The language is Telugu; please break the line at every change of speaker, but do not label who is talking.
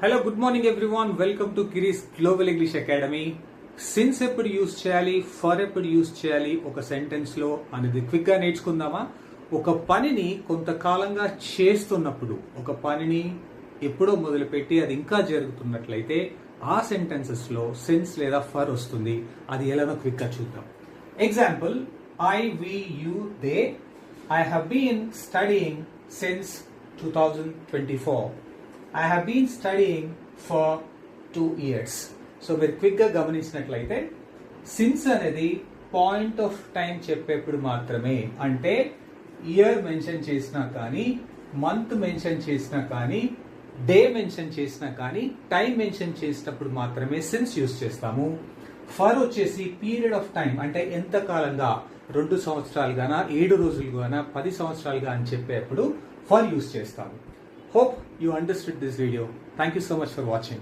Hello good morning everyone, welcome to కిరీస్ గ్లోబల్ ఇంగ్లీష్ అకాడమీ. సిన్స్ ఎప్పుడు యూజ్ చేయాలి, ఫర్ ఎప్పుడు యూజ్ చేయాలి ఒక సెంటెన్స్ లో అనేది క్విక్ గా నేర్చుకుందామా. ఒక పనిని కొంతకాలంగా చేస్తున్నప్పుడు, ఒక పనిని ఎప్పుడో మొదలుపెట్టి అది ఇంకా జరుగుతున్నట్లయితే ఆ సెంటెన్సెస్ లో సిన్స్ లేదా ఫర్ వస్తుంది. అది ఎలానో క్విక్ గా చూద్దాం. Example, I, we, you, they. I have been studying since 2024. I have been studying for 2 years. So మీరు క్విక్గా గమనించినట్లయితే సిన్స్ అనేది పాయింట్ ఆఫ్ టైం చెప్పేప్పుడు మాత్రమే, అంటే ఇయర్ మెన్షన్ చేసినా కానీ, మంత్ మెన్షన్ చేసినా కానీ, డే మెన్షన్ చేసినా కానీ, టైం మెన్షన్ చేసినప్పుడు మాత్రమే సిన్స్ యూజ్ చేస్తాము. ఫర్ వచ్చేసి పీరియడ్ ఆఫ్ టైం, అంటే ఎంత కాలంగా, 2 సంవత్సరాలుగానా, 7 రోజులుగానా, 10 సంవత్సరాలుగా అని చెప్పేప్పుడు ఫర్ యూజ్ చేస్తాము. Hope you understood this video. Thank you so much for watching.